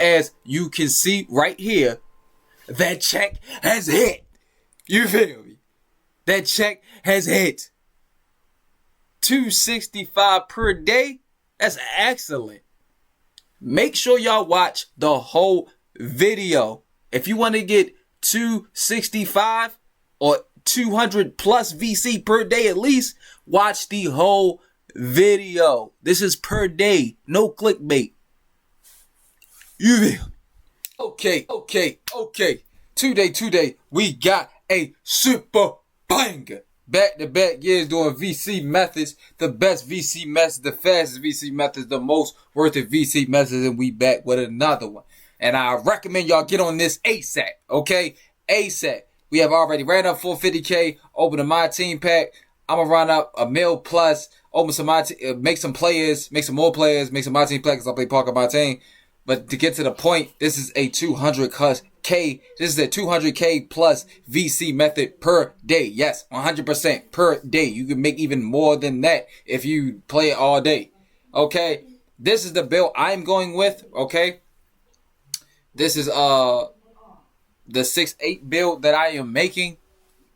as you can see right here, that check has hit. You feel me? That check has hit. 265 per day. That's excellent. Make sure y'all watch the whole video. If you want to get 265 or 200 plus VC per day at least, watch the whole video. This is per day, no clickbait. You feel? Okay. Today, we got a super banger. Back-to-back years doing VC methods, the best VC methods, the fastest VC methods, the most worth of VC methods, and we back with another one. And I recommend y'all get on this ASAP, okay? ASAP. We have already ran up 450K, opened a My Team pack. I'm going to run up a mil plus, open some make some players, make some more players, make some My Team packs. I'll play Parker My Team. But to get to the point, this is a 200K. This is a 200K plus VC method per day. Yes, 100% per day. You can make even more than that if you play it all day. Okay, this is the build I'm going with. Okay, this is the 6-8 build that I am making,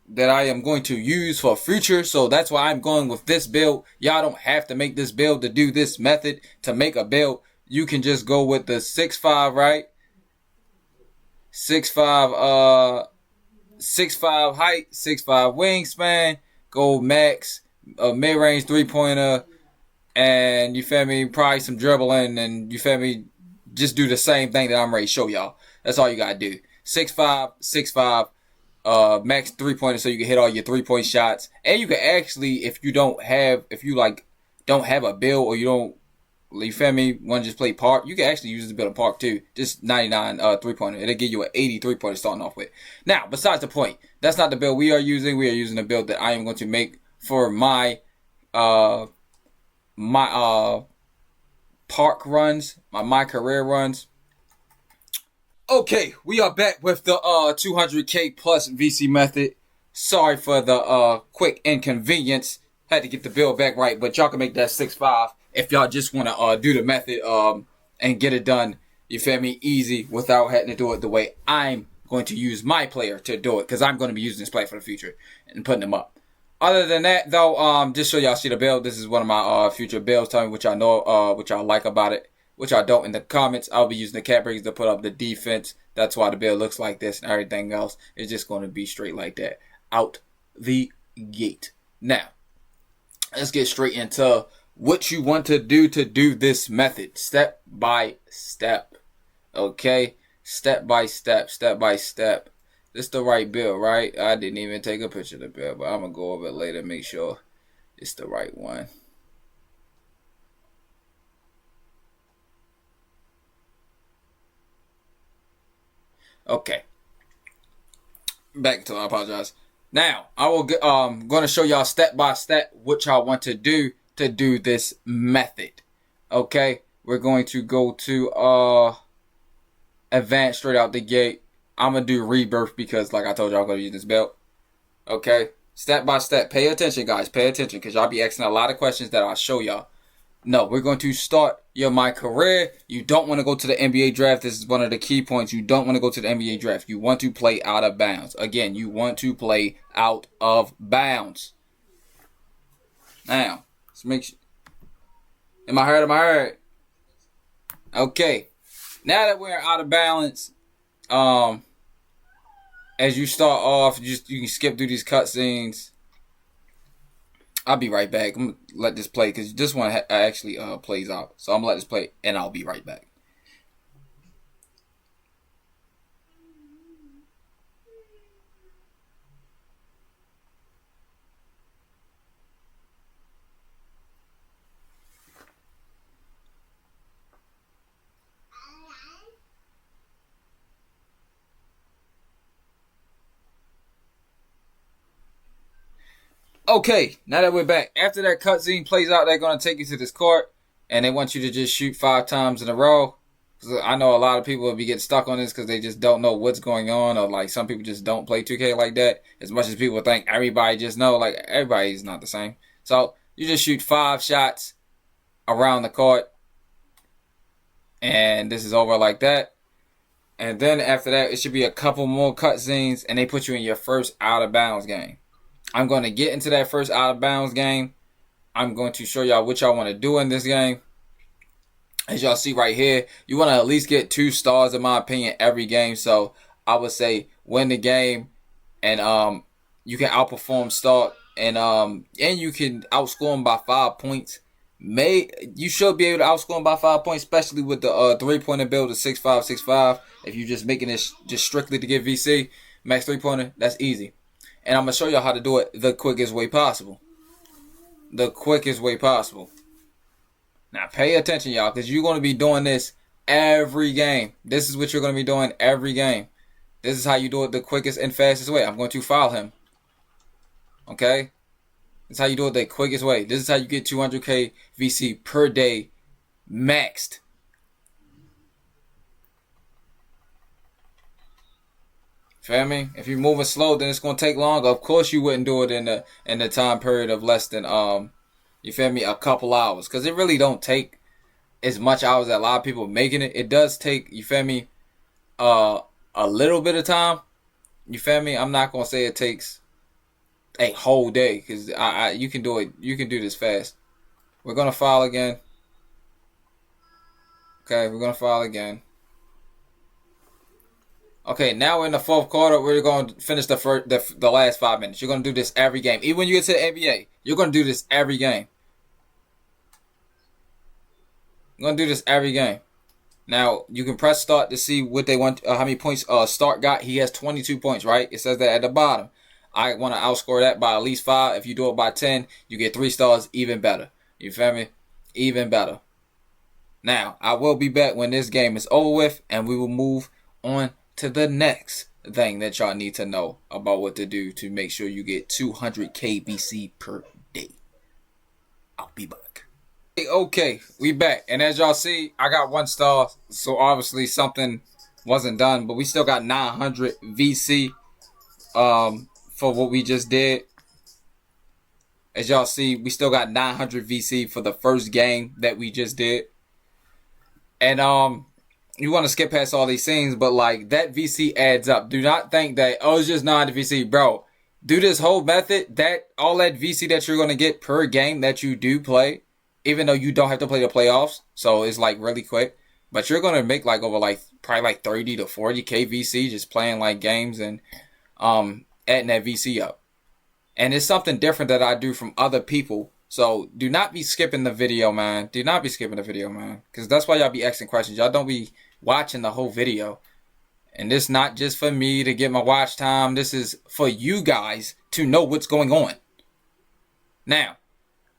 that I am going to use for future. So that's why I'm going with this build. Y'all don't have to make this build to do this method to make a build. You can just go with the 6'5", right? 6'5", 6'5" height, 6'5" wingspan. Go max, mid-range 3-pointer, and you feel me? Probably some dribbling, and you feel me? Just do the same thing that I'm ready to show y'all. That's all you gotta do. 6'5", 6'5", max 3-pointer, so you can hit all your 3-point shots. And you can actually, if you don't have a build, or you feel me, want to just play park, you can actually use this build in park too. Just 99 3-pointer. It'll give you an 80 3-pointer starting off with. Now, besides the point, that's not the build we are using. We are using the build that I am going to make for my park runs, my career runs. Okay, we are back with the 200K plus VC method. Sorry for the quick inconvenience. Had to get the build back right, but y'all can make that 6'5". If y'all just want to do the method and get it done, you feel me, easy without having to do it the way I'm going to use my player to do it, because I'm going to be using this player for the future and putting them up. Other than that, though, just so y'all see the build, this is one of my future builds. Tell me what y'all know, what y'all like about it, what y'all don't in the comments. I'll be using the cat breaks to put up the defense. That's why the build looks like this, and everything else is just going to be straight like that out the gate. Now, let's get straight into what you want to do this method, step by step. Okay, step by step. This the right build, right? I didn't even take a picture of the build, but I'm gonna go over it later and make sure it's the right one. Okay, back to I apologize. Now I will gonna show y'all step by step what y'all want to do this method. Okay, we're going to go to advanced straight out the gate. I'm gonna do rebirth because, like I told y'all, I'm gonna use this belt. Okay, step by step. Pay attention, guys. Pay attention, because y'all be asking a lot of questions that I'll show y'all. No, we're going to start my career. You don't want to go to the NBA draft. This is one of the key points. You don't want to go to the NBA draft. You want to play out of bounds. Again, you want to play out of bounds. Now, let's make sure. Am I heard? Okay. Now that we're out of balance, as you start off, you can skip through these cutscenes. I'll be right back. I'm gonna let this play because this one actually plays out. So I'm gonna let this play, and I'll be right back. Okay, now that we're back, after that cutscene plays out, they're going to take you to this court, and they want you to just shoot 5 times in a row. I know a lot of people will be getting stuck on this because they just don't know what's going on, or like some people just don't play 2K like that. As much as people think everybody just know, like everybody's not the same. So you just shoot 5 shots around the court, and this is over like that. And then after that, it should be a couple more cutscenes, and they put you in your first out of bounds game. I'm going to get into that first out of bounds game. I'm going to show y'all what y'all want to do in this game. As y'all see right here, you want to at least get 2 stars in my opinion every game. So I would say win the game, and you can outperform start, and you can outscore them by 5 points. You should be able to outscore them by 5 points, especially with the 3-pointer build of 6-5-6-5. If you're just making this just strictly to get VC max 3-pointer, that's easy. And I'm gonna show y'all how to do it the quickest way possible. The quickest way possible. Now pay attention, y'all, because you're gonna be doing this every game. This is what you're gonna be doing every game. This is how you do it the quickest and fastest way. I'm going to file him. Okay? This is how you do it the quickest way. This is how you get 200k VC per day maxed. Feel me? If you're moving slow, then it's gonna take longer. Of course, you wouldn't do it in the time period of less than you feel me, a couple hours, because it really don't take as much hours that a lot of people are making it. It does take, you feel me, a little bit of time. You feel me? I'm not gonna say it takes a whole day, because you can do it. You can do this fast. We're gonna file again. Okay, we're gonna file again. Okay, now we're in the 4th quarter. We're going to finish the last 5 minutes. You're going to do this every game. Even when you get to the NBA, you're going to do this every game. You're going to do this every game. Now, you can press start to see what they want, how many points Start got. He has 22 points, right? It says that at the bottom. I want to outscore that by at least 5. If you do it by 10, you get 3 stars, even better. You feel me? Even better. Now, I will be back when this game is over with, and we will move on to the next thing that y'all need to know about what to do to make sure you get 200k VC per day. I'll be back. Okay, we back. And as y'all see, I got 1 star. So obviously something wasn't done. But we still got 900 VC for what we just did. As y'all see, we still got 900 VC for the first game that we just did. And you want to skip past all these things, but like that VC adds up. Do not think that, oh, it's just 900 VC, bro. Do this whole method, all that VC that you're going to get per game that you do play, even though you don't have to play the playoffs, so it's like really quick, but you're going to make like over like probably like 30 to 40k VC just playing like games and adding that VC up. And it's something different that I do from other people. So do not be skipping the video, man. Do not be skipping the video, man. Because that's why y'all be asking questions. Y'all don't be watching the whole video. And this not just for me to get my watch time. This is for you guys to know what's going on. Now,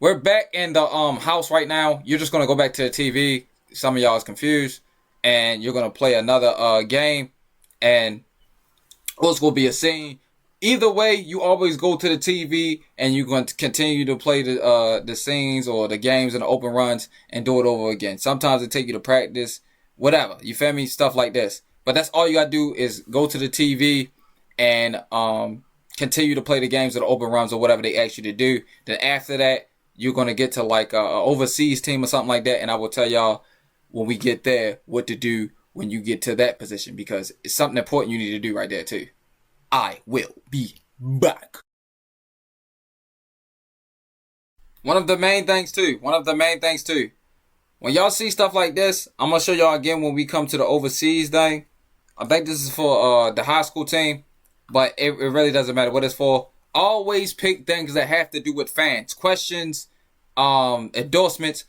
we're back in the house right now. You're just going to go back to the TV. Some of y'all is confused. And you're going to play another game. And it's going to be a scene. Either way, you always go to the TV and you're going to continue to play the scenes or the games and the open runs and do it over again. Sometimes it take you to practice, whatever. You feel me? Stuff like this. But that's all you got to do is go to the TV and continue to play the games or the open runs or whatever they ask you to do. Then after that, you're going to get to like a overseas team or something like that. And I will tell y'all when we get there what to do when you get to that position, because it's something important you need to do right there too. I will be back. One of the main things too. When y'all see stuff like this, I'm going to show y'all again when we come to the overseas thing. I think this is for the high school team, but it really doesn't matter what it's for. Always pick things that have to do with fans. Questions, endorsements,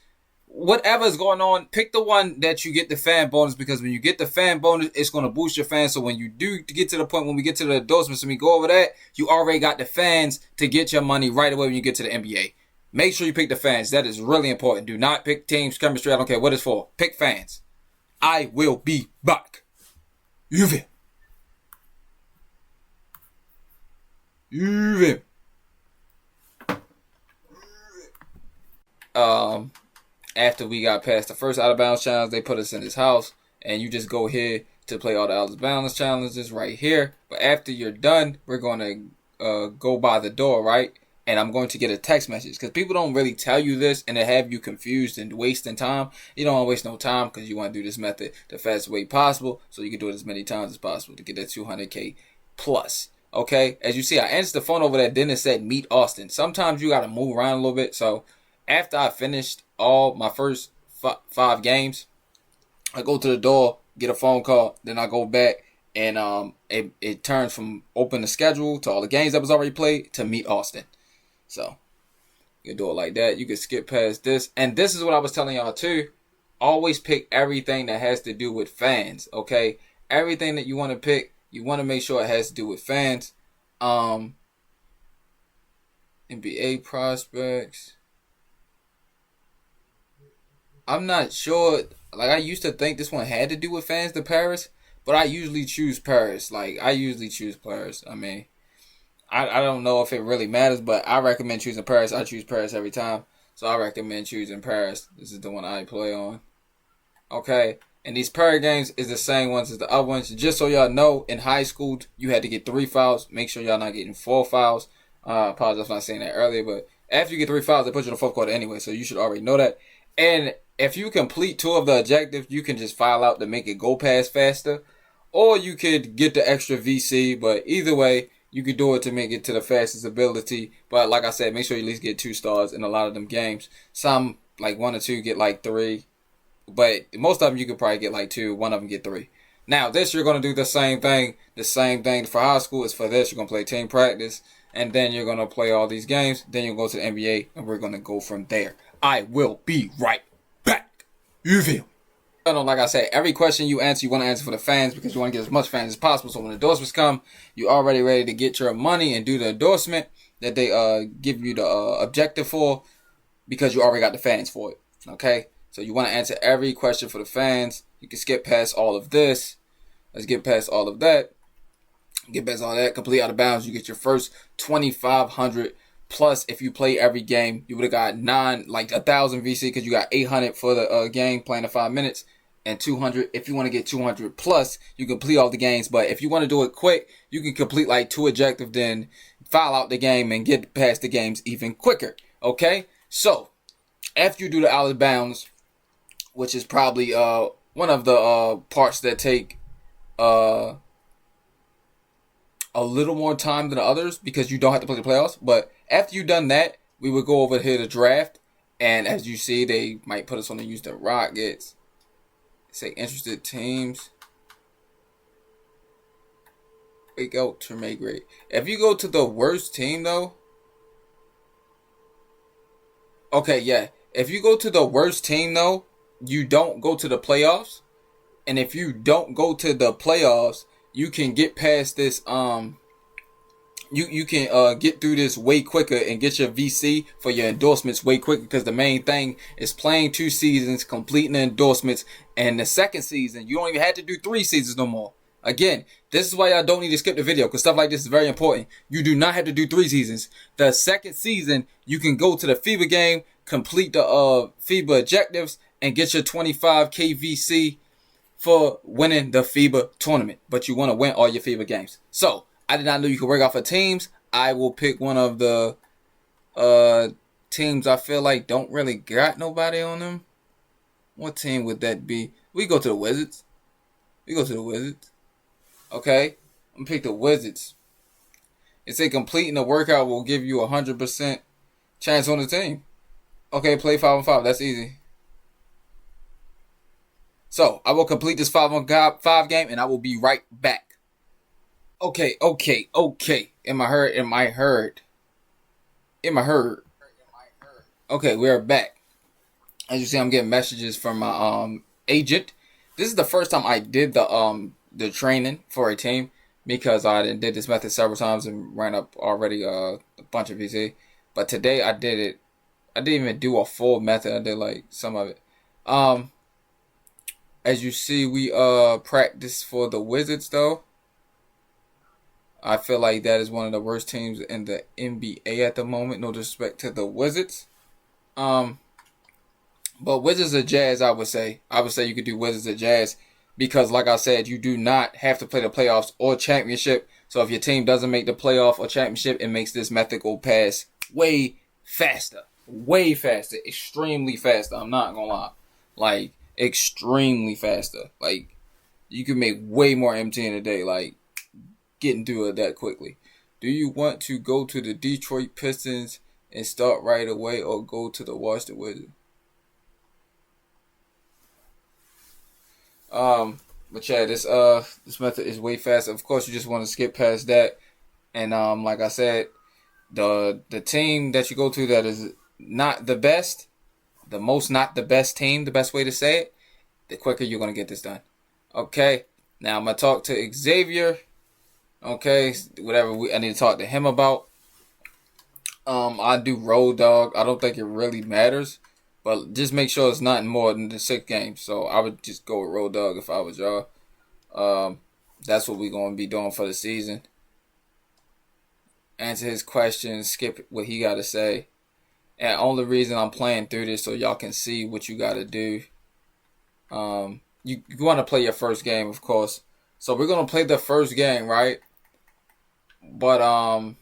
whatever is going on, pick the one that you get the fan bonus, because when you get the fan bonus, it's going to boost your fans. So when you do get to the point when we get to the endorsements and we go over that, you already got the fans to get your money right away when you get to the NBA. Make sure you pick the fans. That is really important. Do not pick teams, chemistry. I don't care what it's for. Pick fans. I will be back. Uve. After we got past the first out of bounds challenge, they put us in this house, and you just go here to play all the out of bounds challenges right here. But after you're done, we're gonna go by the door, right? and I'm going to get a text message, because people don't really tell you this, and they have you confused and wasting time. You don't want to waste no time, because you want to do this method the fastest way possible, so you can do it as many times as possible to get that 200K plus. Okay, as you see, I answered the phone over there, then it said meet Austin. Sometimes you got to move around a little bit. So after I finished all my first 5 games, I go to the door, get a phone call, then I go back, and it turns from open the schedule to all the games that was already played to meet Austin. So you can do it like that. You can skip past this. And this is what I was telling y'all too. Always pick everything that has to do with fans, okay? Everything that you want to pick, you want to make sure it has to do with fans. NBA prospects. I'm not sure. Like, I used to think this one had to do with fans to Paris, but I usually choose Paris. Like, I usually choose Paris. I mean, I don't know if it really matters, but I recommend choosing Paris. I choose Paris every time. So I recommend choosing Paris. This is the one I play on. Okay. And these Paris games is the same ones as the other ones. Just so y'all know, in high school, you had to get 3 fouls. Make sure y'all not getting 4 fouls. Apologize for not saying that earlier, but after you get 3 fouls, they put you in the 4th quarter anyway. So you should already know that. And if you complete 2 of the objectives, you can just file out to make it go past faster. Or you could get the extra VC. But either way, you could do it to make it to the fastest ability. But like I said, make sure you at least get 2 stars in a lot of them games. Some, like 1 or 2, get like 3. But most of them you could probably get like 2. One of them get 3. Now, this you're going to do the same thing. The same thing for high school is for this. You're going to play team practice. And then you're going to play all these games. Then you'll go to the NBA. And we're going to go from there. I will be right back. You feel? Like I said, every question you answer, you want to answer for the fans, because you want to get as much fans as possible. So when endorsements come, you're already ready to get your money and do the endorsement that they give you the objective for, because you already got the fans for it. Okay? So you want to answer every question for the fans. You can skip past all of this. Let's get past all of that. Get past all that. Complete out of bounds. You get your first 2,500. Plus, if you play every game, you would have got 1,000 VC, because you got 800 for the game playing the 5 minutes, and 200. If you want to get 200 plus, you complete all the games. But if you want to do it quick, you can complete like 2 objectives, then file out the game and get past the games even quicker. Okay? So, after you do the out of bounds, which is probably one of the parts that take a little more time than the others, because you don't have to play the playoffs. But after you've done that, we would go over here to draft. And as you see, they might put us on the use the Rockets. Say interested teams. Wake out to make great. If you go to the worst team though. Okay, yeah. If you go to the worst team though, you don't go to the playoffs. And if you don't go to the playoffs, you can get past this you can get through this way quicker and get your VC for your endorsements way quicker, because the main thing is playing 2 seasons, completing the endorsements, and the second season you don't even have to do 3 seasons no more. Again, this is why I don't need to skip the video, because stuff like this is very important. You do not have to do 3 seasons. The second season, you can go to the FIBA game, complete the FIBA objectives, and get your 25K VC for winning the FIBA tournament. But you want to win all your FIBA games. So, I did not know you could work out for teams. I will pick one of the teams I feel like don't really got nobody on them. What team would that be? We go to the Wizards. Okay. I'm going to pick the Wizards. It say completing the workout will give you 100% chance on the team. Okay, play 5-on-5. That's easy. So, I will complete this 5-on-5 game, and I will be right back. Okay. Am I heard? Okay, we are back. As you see, I'm getting messages from my agent. This is the first time I did the training for a team, because I did this method several times and ran up already a bunch of VC. But today I did it. I didn't even do a full method. I did like some of it. As you see, we practice for the Wizards though. I feel like that is one of the worst teams in the NBA at the moment. No disrespect to the Wizards. But Wizards or Jazz, I would say. You could do Wizards or Jazz, because like I said, you do not have to play the playoffs or championship. So if your team doesn't make the playoff or championship, it makes this method go past way faster. Way faster. Extremely faster. I'm not gonna lie. Like, extremely faster. Like, you can make way more MT in a day. Like, getting through it that quickly. Do you want to go to the Detroit Pistons and start right away, or go to the Washington Wizards? But yeah, this method is way faster. Of course, you just want to skip past that. And like I said, the team that you go to that is not the best, the most not the best team, the best way to say it, the quicker you're gonna get this done. Okay. Now I'm gonna talk to Xavier. Okay, whatever I need to talk to him about. I do Road Dog. I don't think it really matters, but just make sure it's not more than the 6 games. So I would just go with Road Dog if I was y'all. That's what we're gonna be doing for the season. Answer his questions, skip what he gotta say. And only reason I'm playing through this so y'all can see what you gotta do. You want to play your first game, of course. So we're gonna play the first game, right? But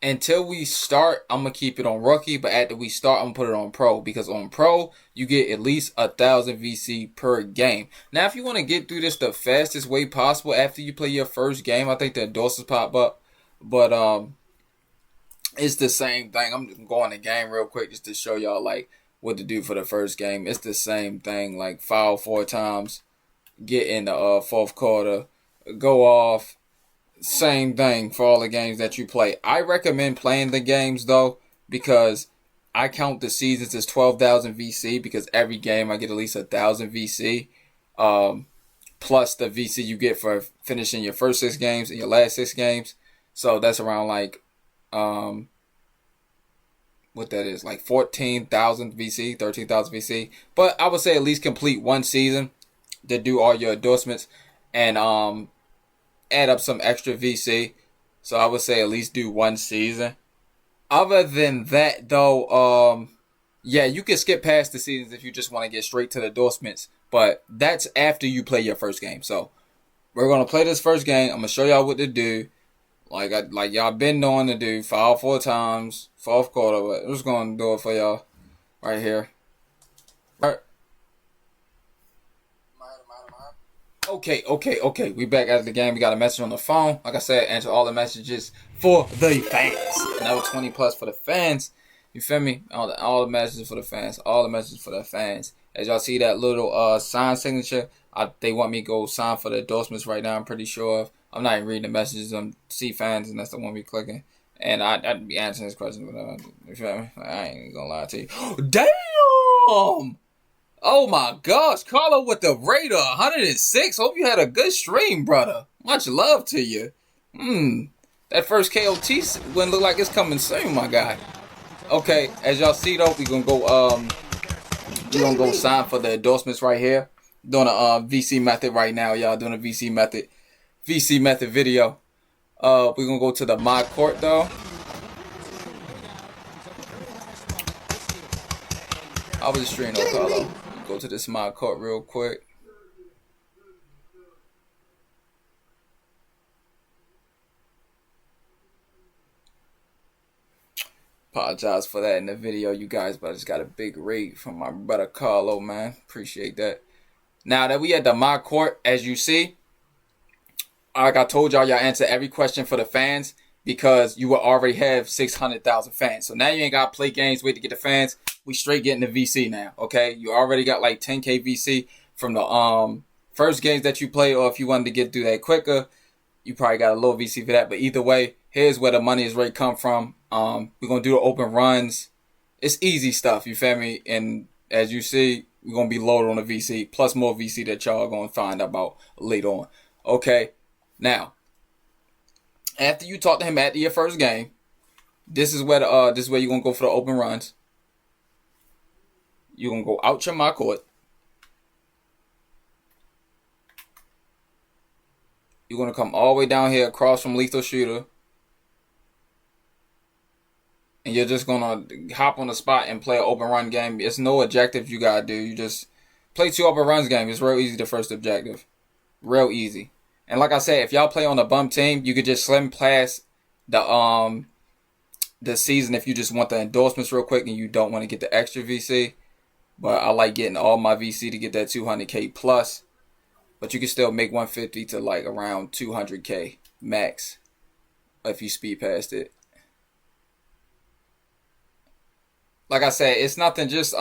until we start, I'm gonna keep it on rookie. But after we start, I'm gonna put it on pro, because on pro you get at least 1,000 VC per game. Now, if you want to get through this the fastest way possible after you play your first game, I think the endorsements pop up. But it's the same thing. I'm just going the game real quick just to show y'all like what to do for the first game. It's the same thing. Like, foul 4 times, get in the fourth quarter, go off. Same thing for all the games that you play. I recommend playing the games though, because I count the seasons as 12,000 VC, because every game I get at least 1,000 VC, plus the VC you get for finishing your first 6 games and your last 6 games. So that's around like what that is, like 14,000 VC, 13,000 VC. But I would say at least complete 1 season to do all your endorsements, and add up some extra VC. So I would say at least do 1 season. Other than that though, yeah, you can skip past the seasons if you just want to get straight to the endorsements. But that's after you play your first game. So we're gonna play this first game. I'm gonna show y'all what to do. Like y'all been knowing to do. Foul 4 times, fourth quarter. But I'm just gonna do it for y'all right here. Right. Okay. We back out of the game. We got a message on the phone. Like I said, answer all the messages for the fans. Another 20 plus for the fans. You feel me? All the messages for the fans. All the messages for the fans. As y'all see that little sign signature, they want me to go sign for the endorsements right now. I'm pretty sure of. I'm not even reading the messages. I'm see fans, and that's the one we clicking. And I'd be answering this question, but you feel me? I ain't gonna lie to you. Damn! Oh my gosh, Carlo with the Raider 106. Hope you had a good stream, brother. Much love to you. That first KOT wouldn't look like it's coming soon, my guy. Okay, as y'all see though, we gonna go sign for the endorsements right here. Doing a VC method right now, y'all. Doing a VC method video. We're gonna go to the mod court though. I was just streaming, Carlo. Go to this mod court real quick. Apologize for that in the video, you guys, but I just got a big raid from my brother Carlo, man. Appreciate that. Now that we at the mod court, as you see, like I told y'all answer every question for the fans, because you will already have 600,000 fans. So now you ain't got to play games, wait to get the fans. We straight getting the VC now, okay? You already got like 10K VC from the first games that you play, or if you wanted to get through that quicker, you probably got a low VC for that. But either way, here's where the money is ready to come from. We're going to do the open runs. It's easy stuff, you feel me? And as you see, we're going to be loaded on the VC, plus more VC that y'all are going to find about later on. Okay, now, after you talk to him after your first game, this is where you're going to go for the open runs. You're going to go out your my court. You're going to come all the way down here across from Lethal Shooter. And you're just going to hop on the spot and play an open run game. It's no objectives you got to do. You just play 2 open runs game. It's real easy, the first objective. Real easy. And like I said, if y'all play on a bum team, you could just slim pass the the season if you just want the endorsements real quick and you don't want to get the extra VC. But I like getting all my VC to get that 200K plus. But you can still make 150 to like around 200K max if you speed past it. Like I said, it's nothing. Just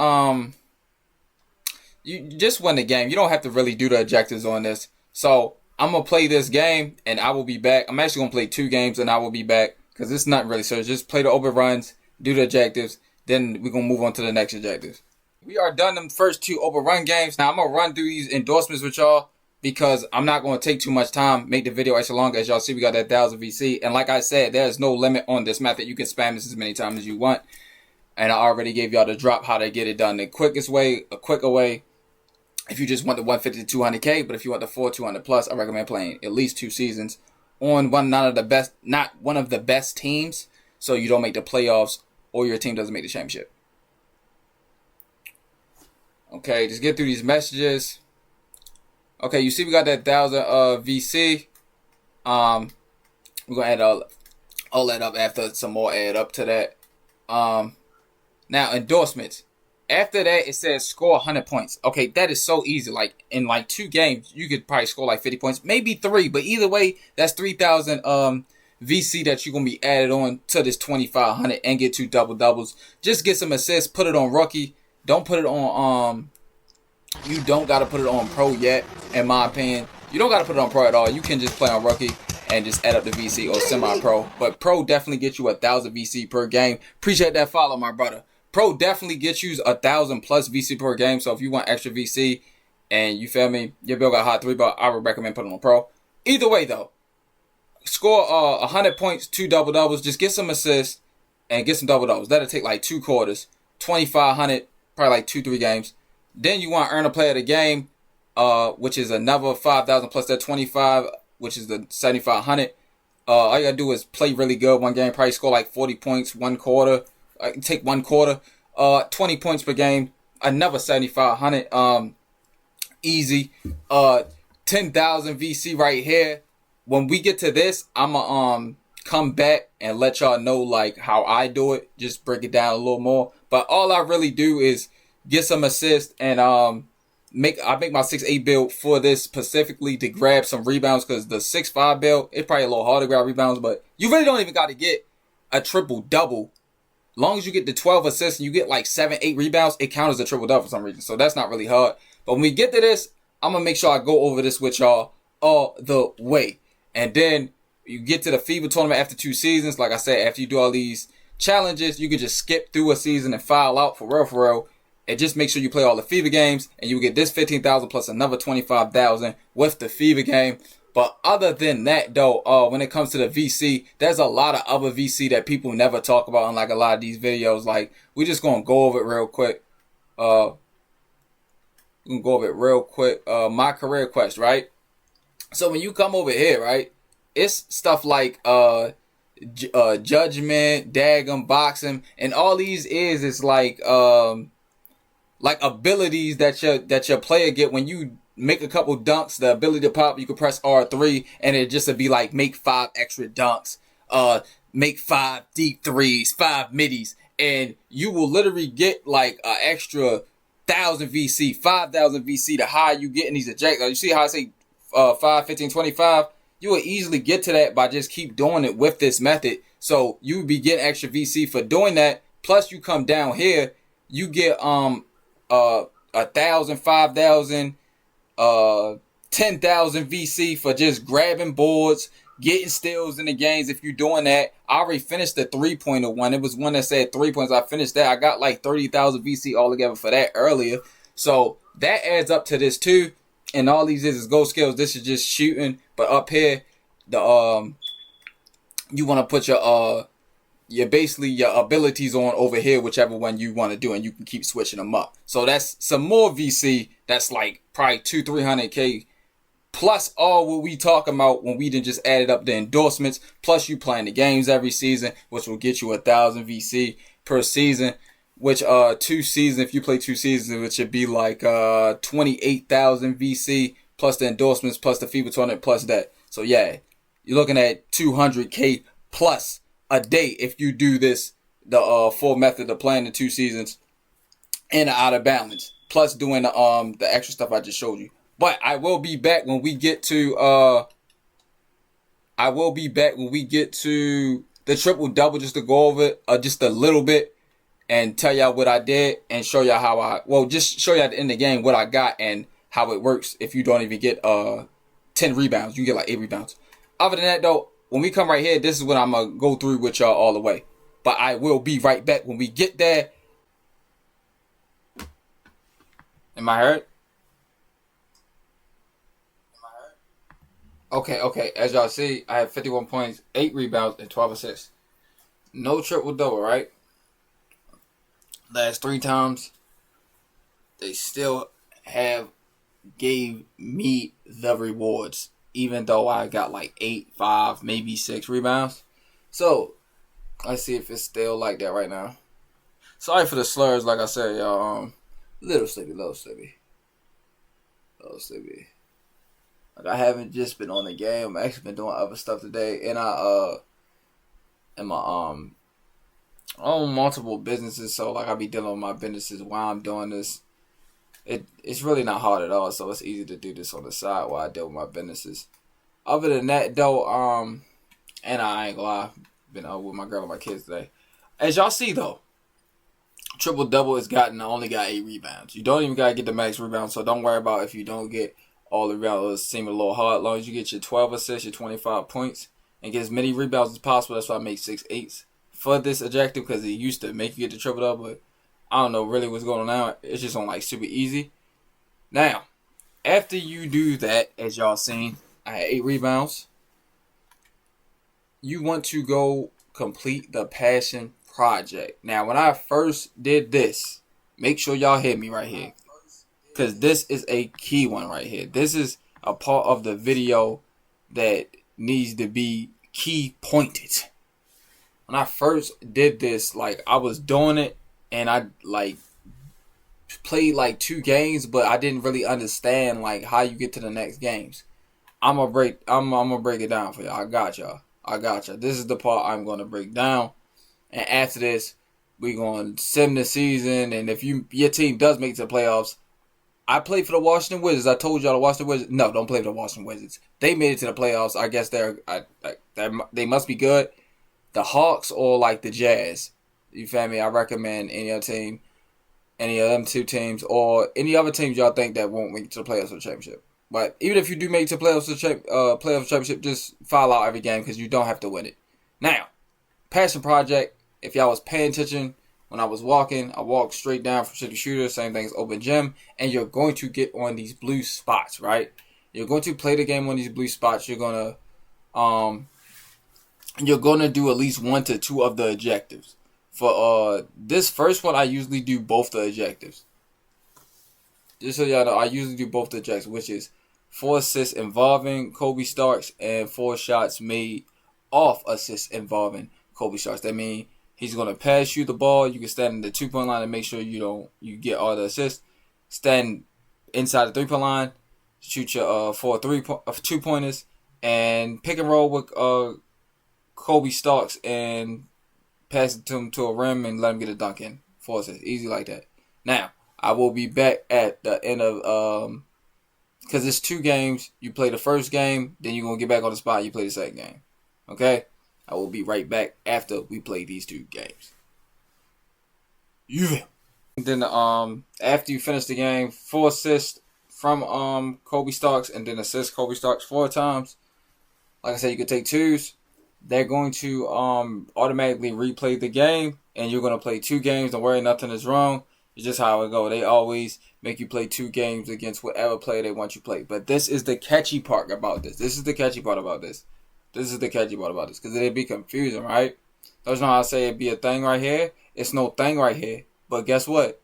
you just win the game. You don't have to really do the objectives on this. So I'm gonna play this game and I will be back. I'm actually gonna play 2 games and I will be back because it's not really serious. Just play the open runs, do the objectives, then we're gonna move on to the next objectives. We are done them first 2 open run games. Now I'm gonna run through these endorsements with y'all because I'm not gonna take too much time. Make the video extra long. As y'all see, we got that 1,000 VC, and like I said, there's no limit on this method. You can spam this as many times as you want. And I already gave y'all the drop how to get it done the quickest way, a quicker way. If you just want the 150 to 200K, but if you want the 200 plus, I recommend playing at least 2 seasons on not one of the best teams, so you don't make the playoffs or your team doesn't make the championship. Okay, just get through these messages. Okay, you see we got that 1,000 VC. We're gonna add all that up after some more add up to that. Now endorsements. After that, it says score 100 points. Okay, that is so easy. Like in like 2 games, you could probably score like 50 points, maybe 3. But either way, that's 3,000 VC that you're gonna be added on to this 2,500 and get 2 double doubles. Just get some assists. Put it on rookie. Don't put it on You don't gotta put it on pro yet. In my opinion, you don't gotta put it on pro at all. You can just play on rookie and just add up the VC or semi-pro. But pro definitely gets you 1,000 VC per game. Appreciate that follow, my brother. Pro definitely gets you 1,000 plus VC per game. So if you want extra VC and you feel me, your bill got hot 3, but I would recommend putting on pro. Either way though, score 100 points, 2 double doubles. Just get some assists and get some double doubles. That'll take like 2 quarters, 2,500, probably like 2-3 games. Then you want to earn a player of the game, which is another 5,000 plus that 25, which is the 7,500. All you gotta do is play really good one game. Probably score like 40 points, 1 quarter. Take 1 quarter, 20 points per game, another 7,500, easy, 10,000 VC right here. When we get to this, I'ma come back and let y'all know like how I do it, just break it down a little more. But all I really do is get some assists and I make my 6'8" build for this specifically to grab some rebounds, because the 6'5" build, it's probably a little hard to grab rebounds, but you really don't even got to get a triple double. Long as you get the 12 assists and you get like 7-8 rebounds, it counts as a triple double for some reason. So that's not really hard. But when we get to this, I'm gonna make sure I go over this with y'all all the way. And then you get to the FIBA tournament after 2 seasons. Like I said, after you do all these challenges, you can just skip through a season and file out for real. And just make sure you play all the FIBA games, and you get this 15,000 plus another 25,000 with the FIBA game. But other than that, though, when it comes to the VC, there's a lot of other VC that people never talk about in like a lot of these videos. Like, we just gonna go over it real quick. My career quest, right? So when you come over here, right, it's stuff like judgment, daggum, boxing, and all these is like abilities that your player get when you make a couple dunks. The ability to pop, you can press R3 and it just would be like make 5 extra dunks, make 5 deep threes, 5 middies, and you will literally get like an extra 1,000 VC, 5,000 VC the higher you get in these ejects. You see how I say 5, 15, 25? You will easily get to that by just keep doing it with this method. So you would be getting extra VC for doing that. Plus you come down here, you get 1,000, 5,000, 10,000 VC for just grabbing boards, getting steals in the games. If you're doing that, I already finished the 3-pointer one. It was one that said 3 points. I finished that. I got like 30,000 VC altogether for that earlier. So that adds up to this too. And all these is goal skills. This is just shooting. But up here, the you want to put your basically your abilities on over here, whichever one you want to do, and you can keep switching them up. So that's some more VC. That's like probably 200-300K plus all what we talk about when we didn't just added up the endorsements. Plus you playing the games every season, which will get you 1,000 VC per season. Which 2 seasons, if you play 2 seasons, it should be like 28,000 VC plus the endorsements plus the FIBA tournament plus that. So yeah, you're looking at 200K plus a day if you do this, the full method of playing the 2 seasons and the out of balance, plus doing the extra stuff I just showed you. But I will be back when we get to the triple double, just to go over it just a little bit and tell y'all what I did and show y'all just show y'all at the end of the game what I got and how it works. If you don't even get 10 rebounds, you get like 8 rebounds. Other than that though, when we come right here, this is what I'm gonna go through with y'all all the way. But I will be right back when we get there. Am I heard? Okay. As y'all see, I have 51 points, 8 rebounds, and 12 assists. No triple double, right? Last 3 times, they still have gave me the rewards, even though I got like 8, 5, maybe 6 rebounds. So let's see if it's still like that right now. Sorry for the slurs, like I said, y'all. Little sleepy. Like, I haven't just been on the game. I've actually been doing other stuff today, and I own multiple businesses, so like I be dealing with my businesses while I'm doing this. It's really not hard at all, so it's easy to do this on the side while I deal with my businesses. Other than that though, and I ain't gonna lie, been out with my girl and my kids today. As y'all see though, triple double only got 8 rebounds. You don't even gotta get the max rebound, so don't worry about if you don't get all the rebounds. It seem a little hard. As long as you get your 12 assists, your 25 points, and get as many rebounds as possible. That's why I make 6 8s for this objective, because it used to make you get the triple double, but I don't know really what's going on now. It's just on like super easy. Now, after you do that, as y'all seen, I had 8 rebounds. You want to go complete the passion project. Now, when I first did this, make sure y'all hear me right here, because this is a key one right here. This is a part of the video that needs to be key pointed. When I first did this, like I was doing it and I like played like 2 games, but I didn't really understand like how you get to the next games. I'm gonna break it down for y'all. I got y'all. This is the part I'm gonna break down. And after this, we're gonna sim the season, and if your team does make it to the playoffs, I played for the Washington Wizards. I told y'all the Washington Wizards. No, don't play for the Washington Wizards. They made it to the playoffs. I guess they must be good. The Hawks or like the Jazz. You feel me? I recommend any other team, any of them 2 teams, or any other teams y'all think that won't make it to the playoffs or the championship. But even if you do make it to playoffs or championship, just follow out every game because you don't have to win it. Now, passion project. If y'all was paying attention when I was walking, I walked straight down from City Shooter, same thing as Open Gym, and you're going to get on these blue spots, right? You're going to play the game on these blue spots. You're gonna do at least 1 to 2 of the objectives. For this first one, I usually do both the objectives. Just so y'all know, I usually do both the objectives, which is 4 assists involving Kobe Starks and 4 shots made off assists involving Kobe Starks. That means he's gonna pass you the ball. You can stand in the 2-point line and make sure you get all the assists. Stand inside the 3-point line, shoot your 2-pointers, and pick and roll with Kobe Starks and pass it to him to a rim and let him get a dunk in. 4 assists, easy like that. Now I will be back at the end of because it's 2 games. You play the first game, then you're gonna get back on the spot. You play the second game. Okay. I will be right back after we play these 2 games. Yeah. Then after you finish the game, 4 assists from Kobe Starks, and then assist Kobe Starks 4 times. Like I said, you can take 2s. They're going to automatically replay the game, and you're going to play 2 games. Don't worry, nothing is wrong. It's just how it goes. They always make you play 2 games against whatever player they want you to play. But this is the catchy part about this. This is the catchy part about this. Because it'd be confusing, right? Don't you know how I say it'd be a thing right here? It's no thing right here. But guess what?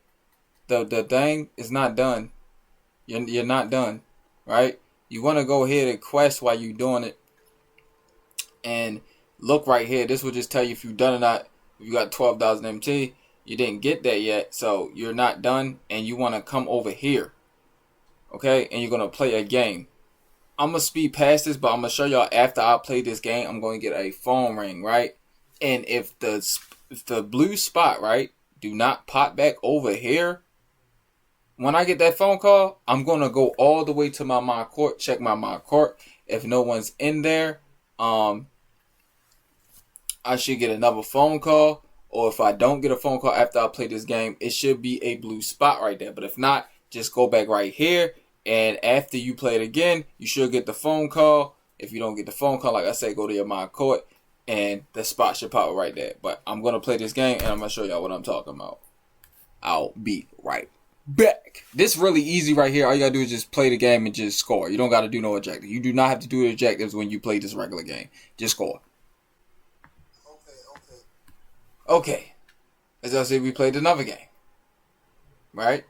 The thing is not done. You're not done, right? You want to go ahead and quest while you're doing it. And look right here. This will just tell you if you've done or not. If you got 12,000 MT, you didn't get that yet. So you're not done. And you want to come over here. Okay? And you're going to play a game. I'm going to speed past this, but I'm going to show y'all after I play this game, I'm going to get a phone ring, right? And if the blue spot, right, do not pop back over here, when I get that phone call, I'm gonna go all the way to my court, check my court. If no one's in there, I should get another phone call. Or if I don't get a phone call after I play this game, it should be a blue spot right there. But if not, just go back right here. And after you play it again, you should get the phone call. If you don't get the phone call, like I said, go to your my court. And the spot should pop right there. But I'm going to play this game and I'm going to show y'all what I'm talking about. I'll be right back. This really easy right here. All you got to do is just play the game and just score. You don't got to do no objective. You do not have to do the objectives when you play this regular game. Just score. Okay. As I said, we played another game. Right?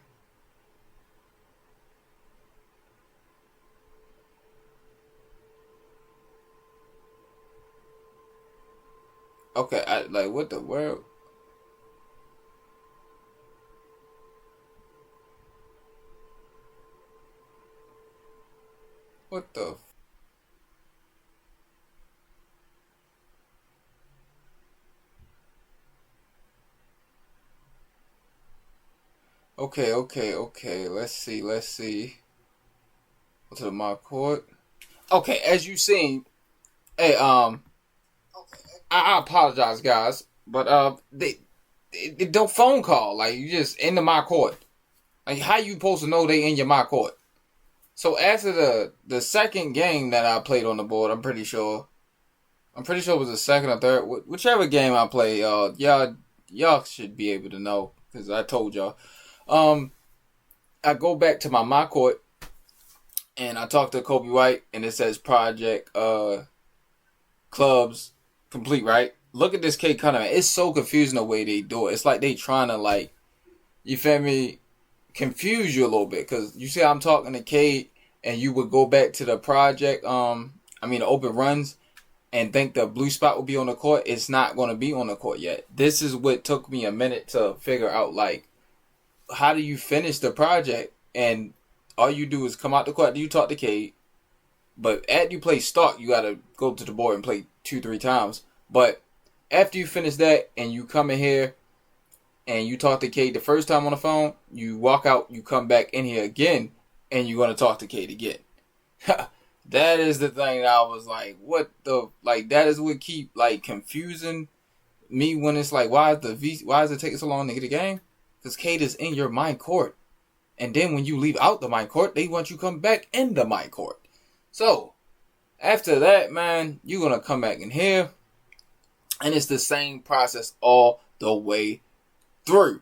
Okay, like, what the world? What the? Okay. Let's see. Go to the my court. Okay, as you seen, hey, I apologize, guys, but they don't phone call. Like, you just in the my court. Like, how you supposed to know they in your my court? So after the second game that I played on the board, I'm pretty sure it was the second or third, whichever game I play. Y'all should be able to know because I told y'all. I go back to my court and I talk to Kobe White and it says project clubs complete, right? Look at this K Cutty. It's so confusing the way they do it. It's like they trying to, like, you feel me, confuse you a little bit. Because you see I'm talking to Kate and you would go back to the project, the open runs and think the blue spot will be on the court. It's not going to be on the court yet. This is what took me a minute to figure out, like, how do you finish the project? And all you do is come out the court. You talk to Kate. But after you play start, you got to go to the board and play 2-3 times. But after you finish that and you come in here and you talk to Kate the first time on the phone, you walk out, you come back in here again, and you're going to talk to Kate again. That is the thing that I was like, what the, like, that is what keep, like, confusing me when it's like, why is it taking so long to get a game? Because Kate is in your mind court. And then when you leave out the mind court, they want you to come back in the mind court. So, after that, man, you're going to come back in here. And it's the same process all the way through.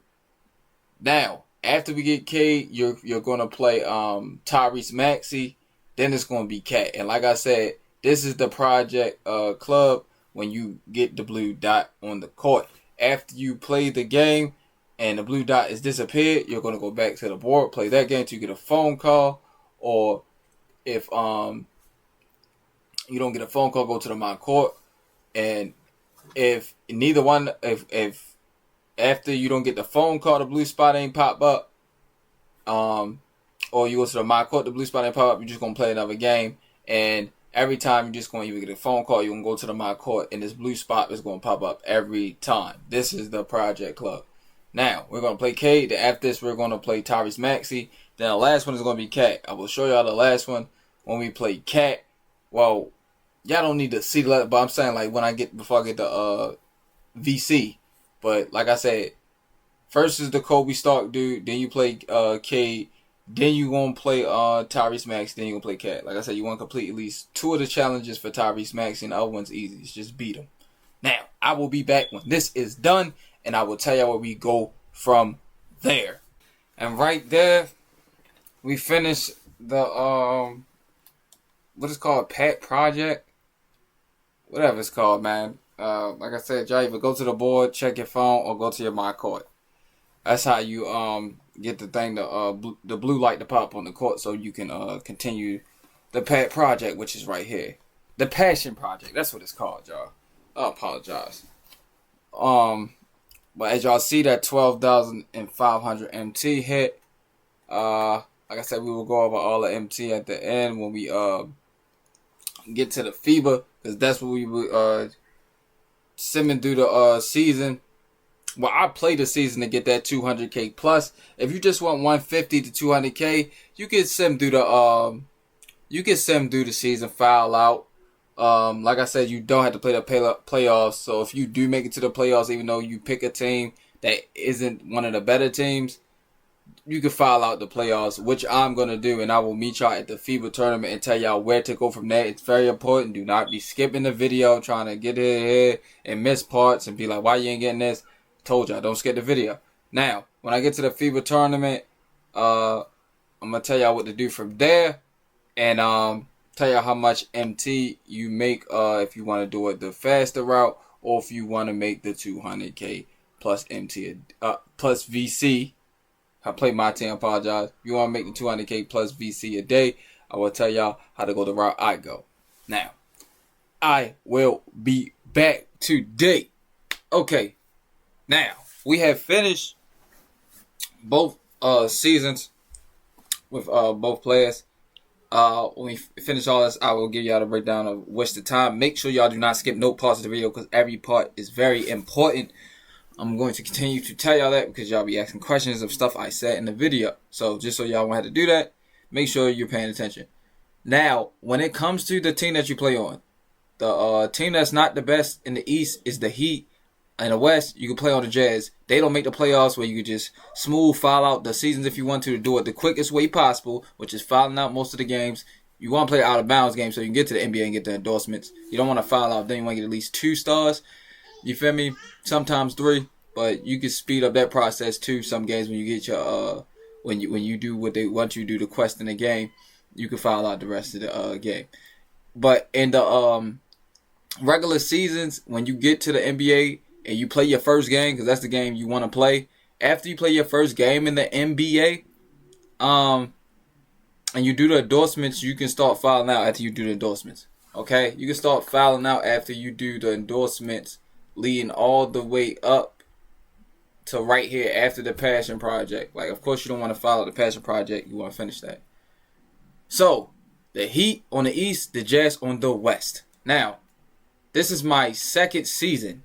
Now, after we get K, you're going to play Tyrese Maxey. Then it's going to be Cat. And like I said, this is the project club when you get the blue dot on the court. After you play the game and the blue dot is disappeared, you're going to go back to the board, play that game till you get a phone call. Or if you don't get a phone call, go to the my court. And if neither one, if after you don't get the phone call, the blue spot ain't pop up, or you go to the my court, the blue spot ain't pop up, you're just gonna play another game, and every time you're just gonna either get a phone call, you're gonna go to the my court, and this blue spot is gonna pop up every time. This is the project club. Now we're gonna play K. Then after this, we're gonna play Tyrese Maxey. Then the last one is gonna be Cat. I will show y'all the last one when we play Cat. Well, y'all don't need to see the letter, but I'm saying, like, before I get the VC. But like I said, first is the Kobe Stark dude, then you play Cade, then you gonna play Tyrese Maxey, then you gonna play Cat. Like I said, you want to complete at least 2 of the challenges for Tyrese Maxey, and the other one's easy. It's just beat him. Now, I will be back when this is done, and I will tell y'all where we go from there. And right there, we finished the what is called Pet Project. Whatever it's called, man. Like I said, y'all either go to the board, check your phone, or go to your my court. That's how you get the thing, the blue light to pop on the court, so you can continue the Pet Project, which is right here. The Passion Project. That's what it's called, y'all. I apologize. But as y'all see, that 12,500 MT hit. Like I said, we will go over all the MT at the end when we get to the FIBA, because that's what we simming through the season. Well, I play the season to get that 200K plus. If you just want 150 to 200K, you can sim through the season, file out. Like I said, you don't have to play the playoffs. So if you do make it to the playoffs, even though you pick a team that isn't one of the better teams, you can file out the playoffs, which I'm going to do. And I will meet y'all at the FIBA tournament and tell y'all where to go from there. It's very important. Do not be skipping the video, trying to get it here and miss parts and be like, why you ain't getting this? Told y'all, don't skip the video. Now, when I get to the FIBA tournament, I'm going to tell y'all what to do from there. And tell y'all how much MT you make if you want to do it the faster route, or if you want to make the 200K plus MT plus VC. I play my team, I apologize. If you want to make the 200K plus VC a day, I will tell y'all how to go the route I go. Now, I will be back today. Okay, now we have finished both seasons with both players. When we finish all this, I will give y'all the breakdown of what's the time. Make sure y'all do not skip no parts of the video because every part is very important. I'm going to continue to tell y'all that because y'all be asking questions of stuff I said in the video. So just so y'all won't have to do that, make sure you're paying attention. Now, when it comes to the team that you play on, the team that's not the best in the East is the Heat. In the West, you can play on the Jazz. They don't make the playoffs where you can just smooth file out the seasons if you want to do it the quickest way possible, which is filing out most of the games. You want to play out of bounds games so you can get to the NBA and get the endorsements. You don't want to file out, then you want to get at least 2 stars. You feel me? Sometimes 3, but you can speed up that process too. Some games when you get your when you do what they want you to do, the quest in the game, you can file out the rest of the game. But in the regular seasons, when you get to the NBA and you play your first game, because that's the game you want to play, after you play your first game in the NBA, and you do the endorsements, you can start filing out after you do the endorsements. Okay? You can start filing out after you do the endorsements, leading all the way up to right here after the Passion Project. Like, of course, you don't want to follow the Passion Project. You want to finish that. So, the Heat on the East, the Jazz on the West. Now, this is my second season.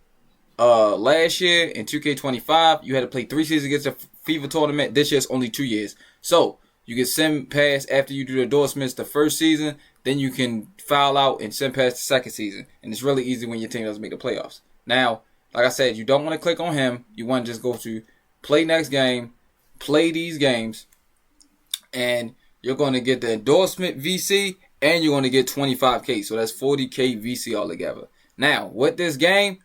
Last year in 2K25, you had to play 3 seasons against the FIBA tournament. This year it's only 2 years. So, you can send pass after you do the endorsements the first season. Then you can file out and send pass the second season. And it's really easy when your team doesn't make the playoffs. Now, like I said, you don't want to click on him. You want to just go to play next game, play these games, and you're going to get the endorsement VC, and you're going to get 25K. So that's 40K VC altogether. Now, with this game,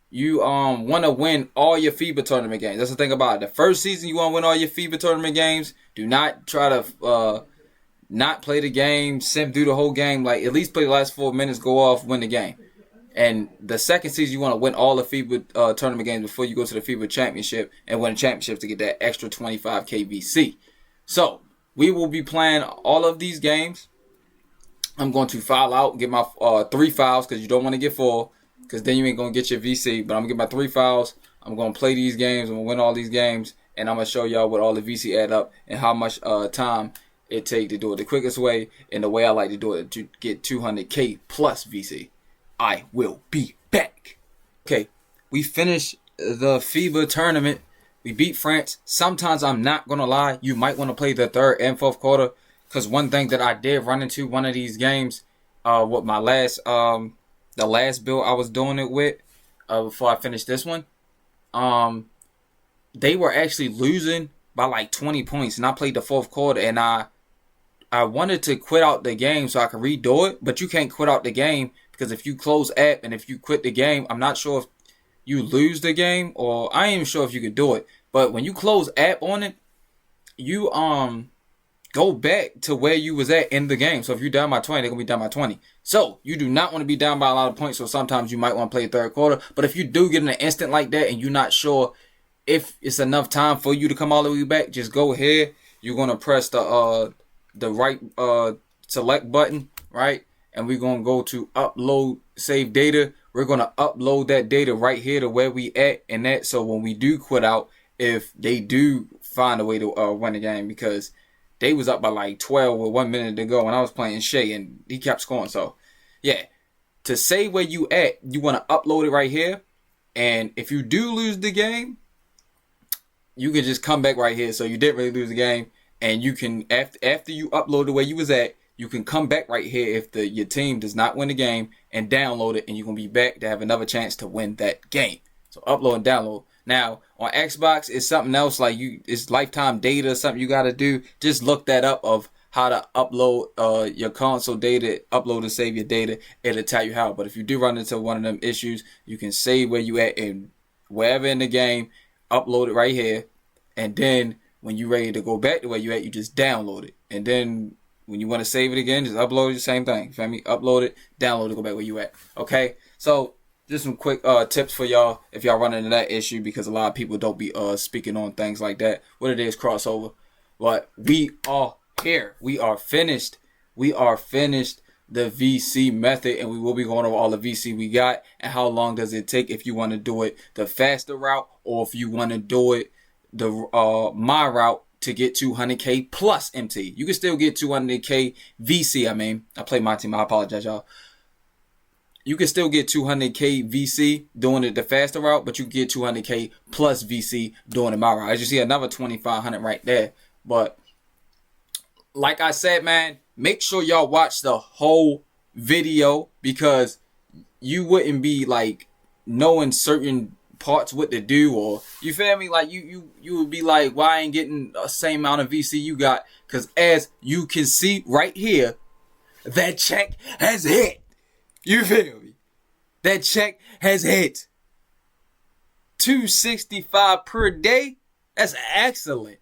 you want to win all your FIBA tournament games. That's the thing about it. The first season, you want to win all your FIBA tournament games. Do not try to not play the game, sim through the whole game. Like, at least play the last 4 minutes, go off, win the game. And the second season, you want to win all the FIBA tournament games before you go to the FIBA championship and win a championship to get that extra 25K VC. So, we will be playing all of these games. I'm going to file out, get my 3 files because you don't want to get 4 because then you ain't going to get your VC. But I'm going to get my 3 files. I'm going to play these games. I'm going to win all these games. And I'm going to show y'all what all the VC add up and how much time it take to do it the quickest way and the way I like to do it to get 200K plus VC. I will be back. Okay, we finished the FIBA tournament. We beat France. Sometimes I'm not going to lie. You might want to play the 3rd and 4th quarter. Because one thing that I did run into one of these games with my last, the last build I was doing it with before I finished this one. They were actually losing by like 20 points. And I played the 4th quarter and I wanted to quit out the game so I could redo it. But you can't quit out the game. Because if you close app and if you quit the game, I'm not sure if you lose the game or I ain't even sure if you could do it. But when you close app on it, you go back to where you was at in the game. So if you're down by 20, they're going to be down by 20. So you do not want to be down by a lot of points. So sometimes you might want to play 3rd quarter. But if you do get in an instant like that and you're not sure if it's enough time for you to come all the way back, just go ahead. You're going to press the right select button, right? And we're going to go to upload save data. We're going to upload that data right here to where we at and that. So when we do quit out, if they do find a way to win the game, because they was up by like 12 with 1 minute to go and I was playing Shea and he kept scoring. So yeah, to say where you at, you want to upload it right here. And if you do lose the game, you can just come back right here. So you didn't really lose the game, and you can after you upload it where you was at, you can come back right here if your team does not win the game and download it, and you're gonna be back to have another chance to win that game. So upload and download. Now on Xbox, it's something else, like it's lifetime data, something you gotta do. Just look that up of how to upload your console data, upload and save your data. It'll tell you how. But if you do run into one of them issues, you can save where you at and wherever in the game, upload it right here, and then when you're ready to go back to where you at, you just download it. And then when you want to save it again, just upload it, the same thing. You feel me? Upload it, download it, go back where you at. Okay? So just some quick tips for y'all if y'all run into that issue, because a lot of people don't be speaking on things like that. What it is, crossover. But we are here. We are finished. We are finished the VC method, and we will be going over all the VC we got and how long does it take if you want to do it the faster route, or if you want to do it the my route to get 200K plus MT. You can still get 200K VC. I mean, I play my team. I apologize, y'all. You can still get 200K VC doing it the faster route, but you can get 200K plus VC doing it my route. As you see, another 2,500 right there. But like I said, man, make sure y'all watch the whole video, because you wouldn't be like knowing certain parts what to do, or you feel me, like you would be like, why I ain't getting the same amount of VC you got? Because as you can see right here, that check has hit. You feel me? That check has hit 265 per day. That's excellent.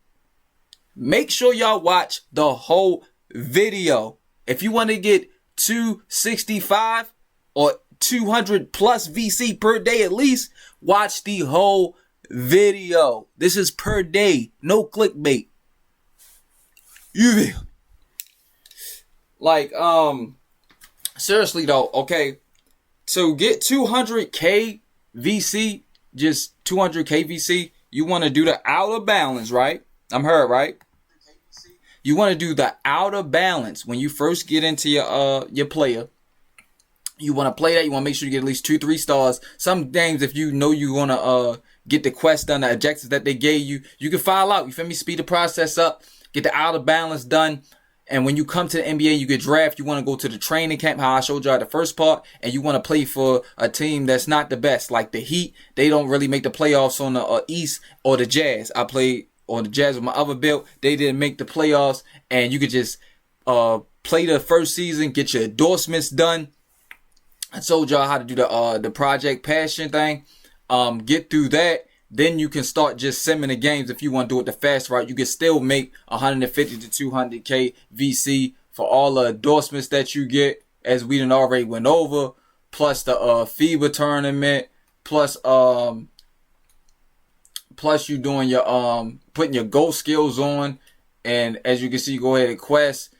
Make sure y'all watch the whole video. If you want to get 265 or 200 plus VC per day at least, watch the whole video. This is per day, no clickbait. You feel? Like, seriously though, okay, to get 200K VC, just 200K VC, you want to do the outer balance, right? I'm heard, right? You want to do the outer balance when you first get into your player. You want to play that. You want to make sure you get at least 2-3 stars. Some games, if you know you want to get the quest done, the objectives that they gave you, you can file out. You feel me? Speed the process up. Get the outer balance done. And when you come to the NBA, you get drafted. You want to go to the training camp, how I showed you at the first part, and you want to play for a team that's not the best, like the Heat. They don't really make the playoffs on the East, or the Jazz. I played on the Jazz with my other build. They didn't make the playoffs, and you could just play the first season, get your endorsements done. I told y'all how to do the Project Passion thing. Get through that. Then you can start just simming the games. If you want to do it the fast route, you can still make 150 to 200K VC for all the endorsements that you get, as we done already went over, plus the FIBA tournament, plus you doing your putting your GO skills on, and as you can see, go ahead and quest.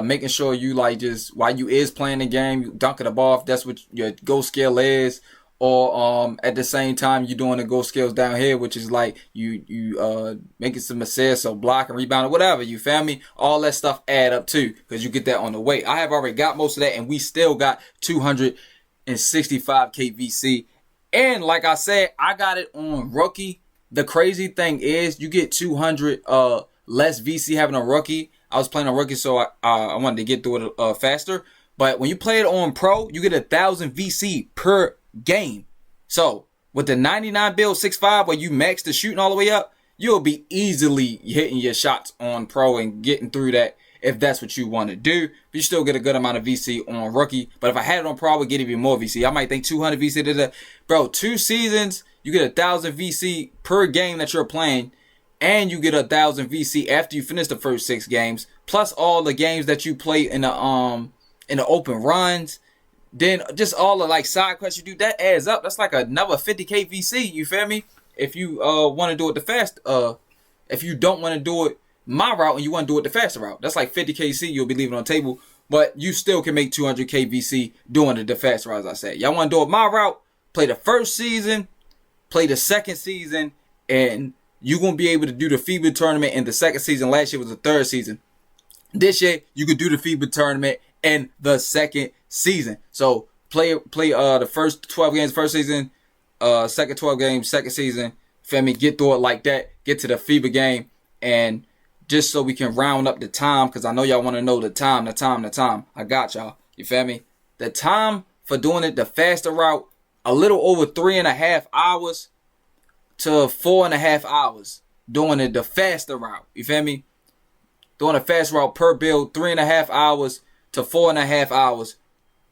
Making sure you like just while you is playing the game, you dunking the ball if that's what your GO skill is, or at the same time you doing the GO skills down here, which is like you making some assists or blocking, rebounding, whatever. You feel me? All that stuff add up too, because you get that on the way. I have already got most of that, and we still got 265K VC. And like I said, I got it on rookie. The crazy thing is, you get 200 less VC having a rookie. I was playing on rookie, so I wanted to get through it faster. But when you play it on pro, you get 1,000 VC per game. So with the 99 build 6.5, where you max the shooting all the way up, you'll be easily hitting your shots on pro and getting through that if that's what you want to do. But you still get a good amount of VC on rookie. But if I had it on pro, I would get even more VC. I might think 200 VC to the bro. 2 seasons, you get 1,000 VC per game that you're playing. And you get 1,000 VC after you finish the first 6 games, plus all the games that you play in the open runs. Then just all the like side quests you do, that adds up. That's like another 50K VC. You feel me? If you want to do it the fast, if you don't want to do it my route and you want to do it the faster route, that's like 50K C you'll be leaving on the table. But you still can make 200K VC doing it the faster route, as I said. Y'all want to do it my route? Play the first season, play the second season, and you're going to be able to do the FIBA tournament in the second season. Last year was the third season. This year, you could do the FIBA tournament in the second season. So Play the first 12 games first season, second 12 games second season. Feel me? Get through it like that. Get to the FIBA game, and just so we can round up the time, because I know y'all want to know the time. I got y'all. You feel me? The time for doing it the faster route, a little over 3.5 hours to 4.5 hours. Doing it the faster route. You feel me? Doing a fast route per build, 3.5 hours to 4.5 hours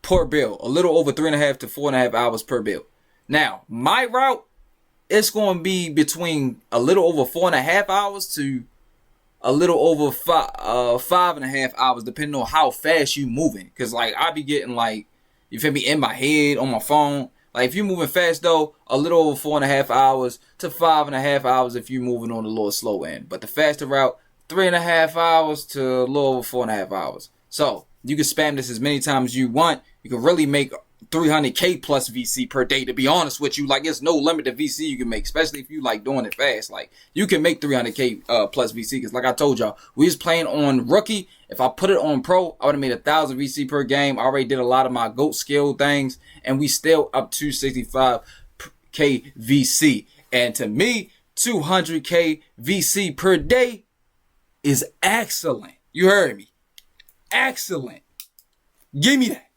per build. A little over 3.5 to 4.5 hours per build. Now, my route, it's going to be between a little over 4.5 hours to a little over 5.5 hours, depending on how fast you moving. Because, like, I be getting, like, you feel me, in my head, on my phone. Like, if you moving fast, though, a little over 4.5 hours to 5.5 hours if you moving on the little slow end. But the faster route, 3.5 hours to a little over 4.5 hours. So, you can spam this as many times as you want. You can really make 300K plus VC per day, to be honest with you. Like, it's no limit to VC you can make, especially if you like doing it fast. Like, you can make 300K plus VC, because like I told y'all, we was playing on rookie. If I put it on pro, I would have made 1,000 VC per game. I already did a lot of my GOAT skill things, and we still up to 65K VC. And to me, 200K VC per day is excellent. You heard me. Excellent. Give me that.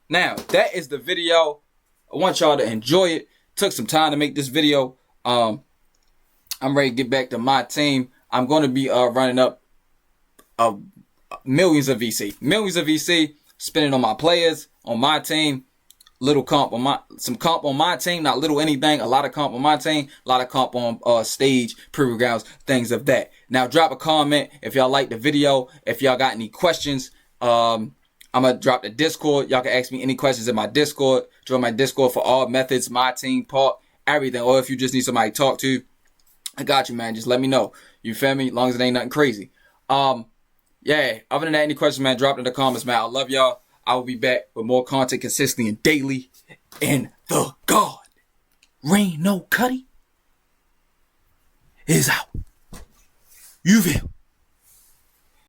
Now, that is the video. I want y'all to enjoy it. Took some time to make this video. I'm ready to get back to my team. I'm going to be running up millions of VC. Spending on my players, on my team. Some comp on my team, not little anything. A lot of comp on my team. A lot of comp on stage, preview grounds, things of that. Now, drop a comment if y'all like the video. If y'all got any questions, I'm going to drop the Discord. Y'all can ask me any questions in my Discord. Join my Discord for all methods, my team, part, everything. Or if you just need somebody to talk to, I got you, man. Just let me know. You feel me? As long as it ain't nothing crazy. Yeah, other than that, any questions, man, drop it in the comments, man. I love y'all. I will be back with more content consistently and daily. And the God, Rino Cutty, is out. You feel?